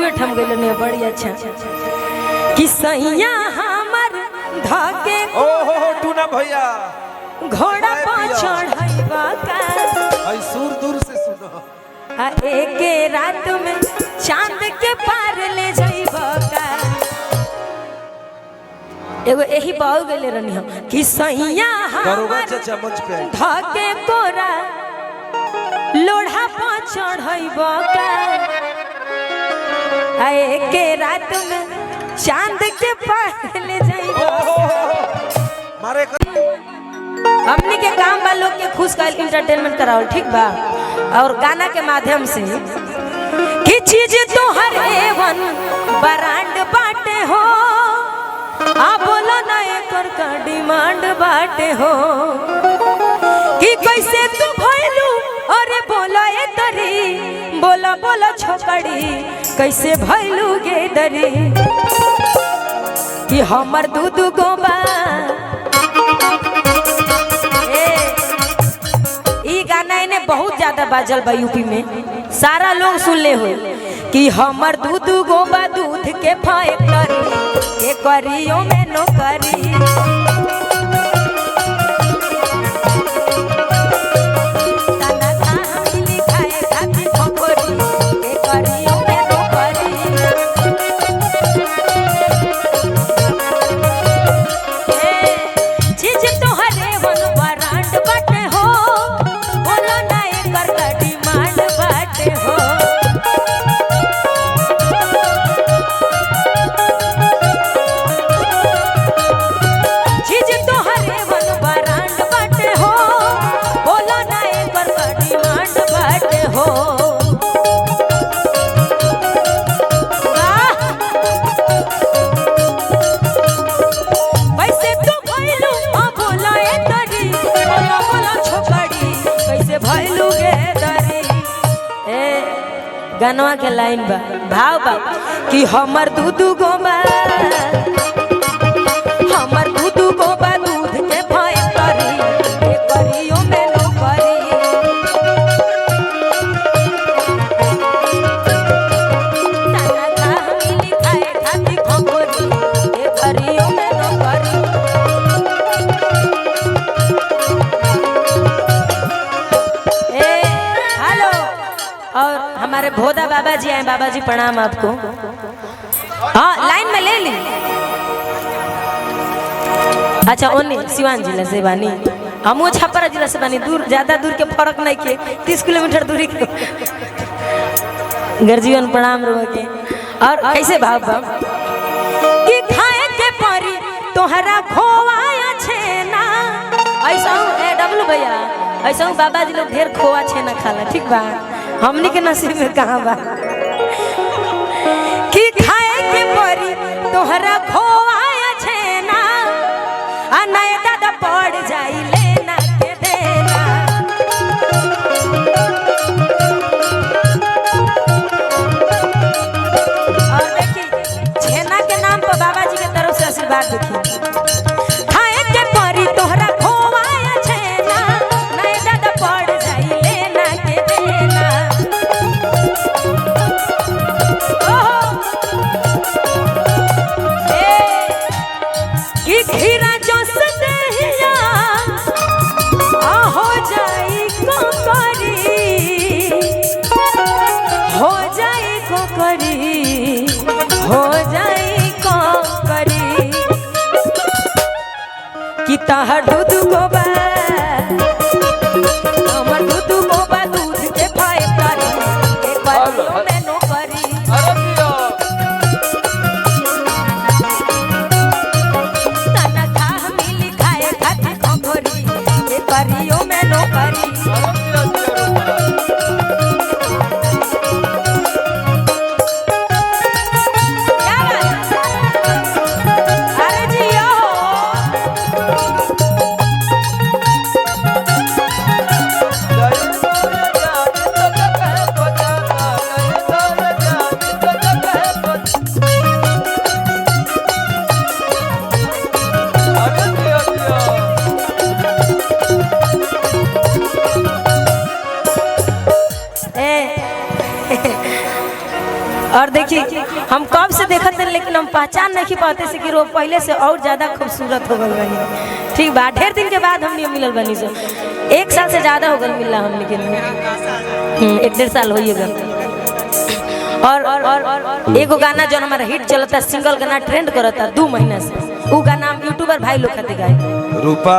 Duet हम गइल नहीं बड़ी अच्छा कि सैया हमर धाके ओहो टूना भैया घोड़ा पर चढ़ाइबा का भाई सूर दूर से सुनो आ एके रात में चांद के पार ले जाइबा का एगो यही बाऊ गेले रहनी हम कि सैया दरोगा चाचा मंच पे आई धाके कोरा लोढ़ा पर चढ़ाइबा का आ एके रात में चांद के पार ले जाइबा मारे हमनी के काम वालों के खुश कर इंटरटेनमेंट कराओ ठीक बा और गाना के माध्यम से कि चीज तो हर एवन ब्रांड बाटे हो आ बोलो ना एकर का डिमांड बाटे हो कि कैसे तू भइलू अरे बोला ए तरी बोला बोला छोकड़ी कैसे भइलू गे दरी कि हमर दूध गोबा गाना इन्हें बहुत ज्यादा बाजल बा यूपी में सारा लोग सुन ले हो कि हमर दूध गोबा दूध के फैक्ट्री के करियो में नौकरी तना धाम लिखाए खाती खोपड़ी के करियो में नौकरी चीज तो हरे वन ब्रांड बाटे हो गानवा के लाइन बा भाव बा कि हमर दूध गोबा हमर दूध गोबा दूध के फैक्ट्री के करियो में नौकरी तना धाम लिखाए खाती खोपड़ी के करियो में नौकरी और हमारे भोदा बाबा जी आए बाबा जी प्रणाम आपको हाँ लाइन में ले ली अच्छा ओनी सिवान जिला से बानी हम छपरा जिला से बानी दूर ज्यादा दूर के फर्क नहीं के 30 किलोमीटर दूरी के गर्जीवन प्रणाम रो के और कैसे भाव भाव कि खाए के परी तोहरा खोवाया छेना ऐसा ए डब्लू भैया ऐसा बाबा जी लोग ढेर खोआ छेना खाला ठीक बा हमनी के नसीब में कहाँ बा कि खाए के परी तोहरा खोवाया छेना आ नए दादा पड़ जाई लेना के देना और देखी छेना के नाम पर बाबा जी के तरफ से आशीर्वाद देखी खाए के परी तोहरा खोवाया छेना नए दादा पड़ जाई लेना के देना खीरा जो सदहिया हो जाई कोकरी हो जाई कोकरी हो जाई कोकरी कि तहर दूध गोबा हमर दूध गोबा दूध के फैक्ट्री के करियो में नौकरी करियो में नौकरी अरे जियो और देखिए हम कब से देखते हैं लेकिन हम पहचान नहीं पाते से कि वो पहले से और ज्यादा खूबसूरत हो गई बनी। ठीक बा, ढेर दिन के बाद हमने मिलल बनी से 1 साल से ज्यादा हो गल मिलला हमने के 1-1.5 साल होइएगा। और एगो गाना जो हमारा हिट चलता सिंगल गाना ट्रेंड करता 2 महीना से, वो गाना हम यूट्यूबर भाई लोग खाते गाए। रूपा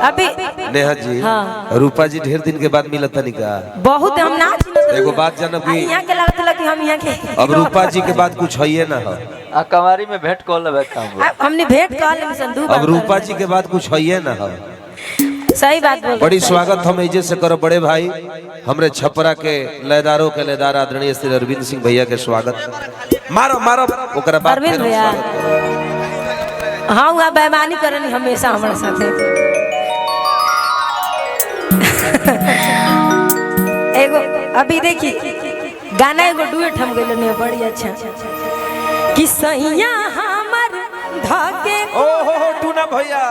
अभी नेहा जी, हाँ रूपा जी ढेर दिन के बाद मिलता नहीं का बहुत हम नाच एगो बात जानब कि यहाँ के लगता कि हम यहाँ के अब रूपा जी के बाद कुछ है ना हो। कवारी में भेंट कर लेबे काम हमने भेंट कर ले संदू अब रूपा जी के बाद कुछ है ना हो। सही बात बोल। बड़ी स्वागत हम एजे से करो बड़े भाई हमरे छपरा के लयदारों के लयदार आदरणीय श्री अरविंद सिंह भैया के स्वागत। मारो मारो ओकरा बाद अरविंद भैया हाँ वहाँ बेईमानी करनी हमेशा हमारे साथे। एगो अभी देखी गाना एगो डुएट हम गइल नहीं बड़ी अच्छा कि सैया हमर धागे ओ हो टूना भैया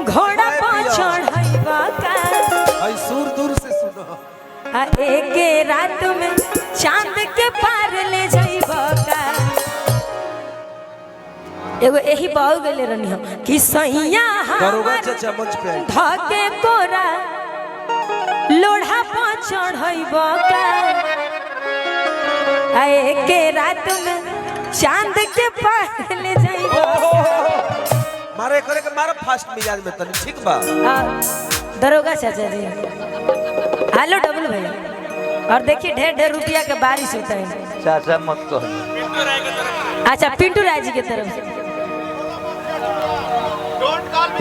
घोड़ा पर चढ़ाइबा का आई सूर दूर से सुनो आ एके रात में चांद के पार ले जाइबा का। एगो यही बाऊ गइले रहनी हम कि सैया दरोगा हमर चाचा मंच पे आई। धागे कोरा लोढ़ा पर चढ़ाइबा का आ एके रात में चांद के पार ले जाइबा। मारे करे के मारो फास्ट मिजाज में तनी ठीक बा। दरोगा चाचा जी हेलो डबल भाई। और देखिए ढेर ढेर रुपया के बारिश होता है। चाचा मत कहो। अच्छा पिंटू राय जी की तरफ से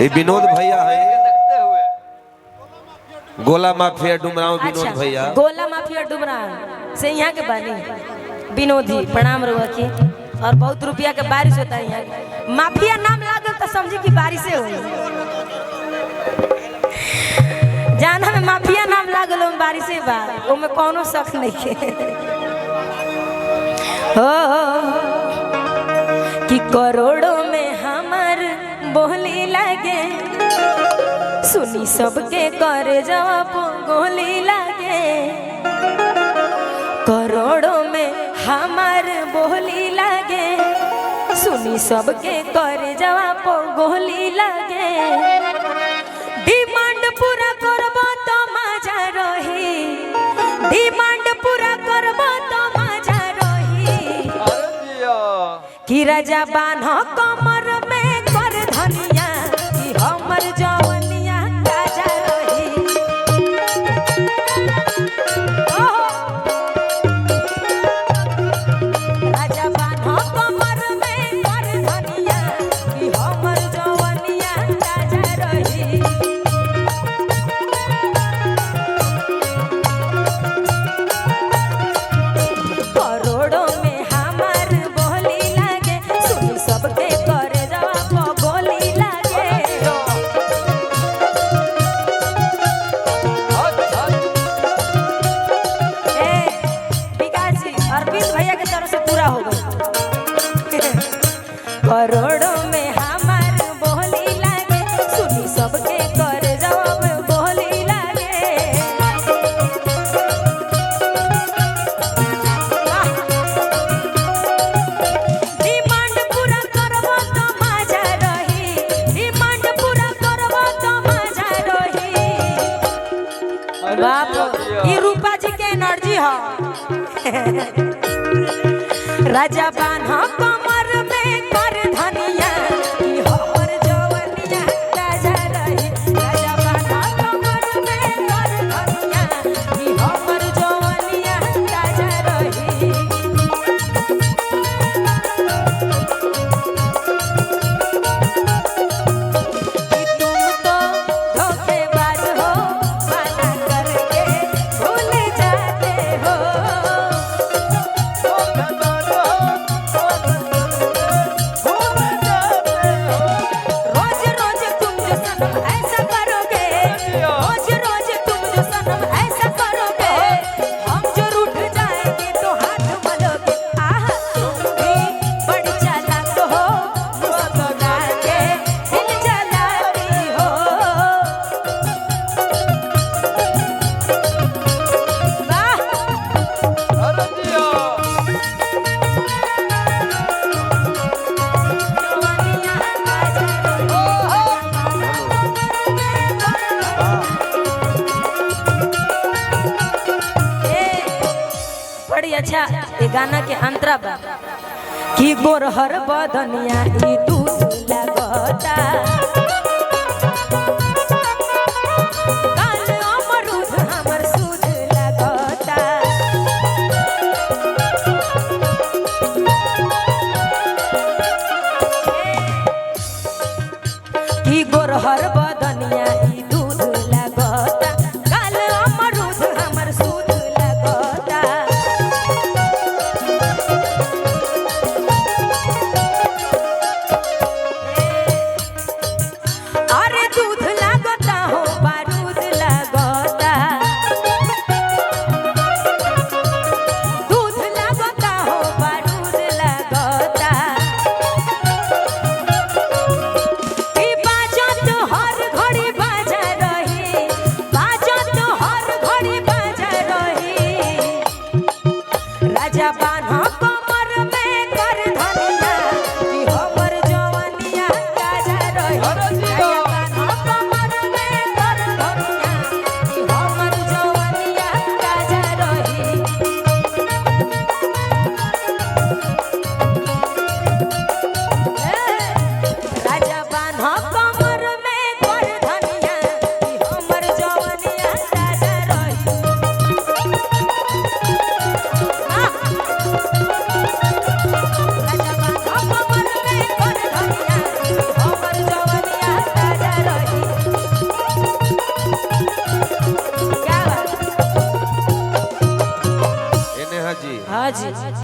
ये विनोद भैया है देखते हुए गोला माफिया डुमराव विनोद अच्छा भैया। गोला माफिया डुमरा से यहाँ के बानी विनोद जी प्रणाम रहुआ की। और बहुत रुपया के बारिश होता है यहाँ। माफिया नाम लागल तो समझी कि बारिशे हो जाना में माफिया नाम लागल में बारिशे बा ओमे कोनो शक नहीं है। कि करोड़ों में हमार बोली लागे सुनी सबके करे जवाब गोली लागे। करोड़ों में हमार बोली लागे सुनी सबके करे जवाब गोली लागे। डिमांड पूरा करबो तो मजा रही डिमांड पूरा करबो तो मजा रही। अरे जिया कि राजा बान्ह कमर में कर धनिया कि हमर जवनिया राजा रही। राजा बान्ह कमर में कर धनिया कि हमर जवनिया राजा रही। करोड़ों में हमार बोली लागे सुनी सबके करे जवाब गोली लागे। ए विकास जी अरविंद भैया की तरफ से पूरा हो गई। करोड़ों में हमार बोली लागे सुनी सबके करे जवाब गोली लागे। डिमांड पूरा करबो तो मजा रही डिमांड पूरा करबो तो मजा रही। बाप ये रूपा जी के एनर्जी है। राजा बान्ह कमर में कर धनिया कि हमर जवनिया राजा रही। राजा बान्ह कमर में कर धनिया कि हमर जवनिया राजा रही। कि तुम तो धोखेबाज हो वादा करके भूल जाते हो। गाना के अंतरा बा कि गोरहर बदनिया ई दूध लगता काल अमरूद हमर सूद लगता कि गोरहर बदनिया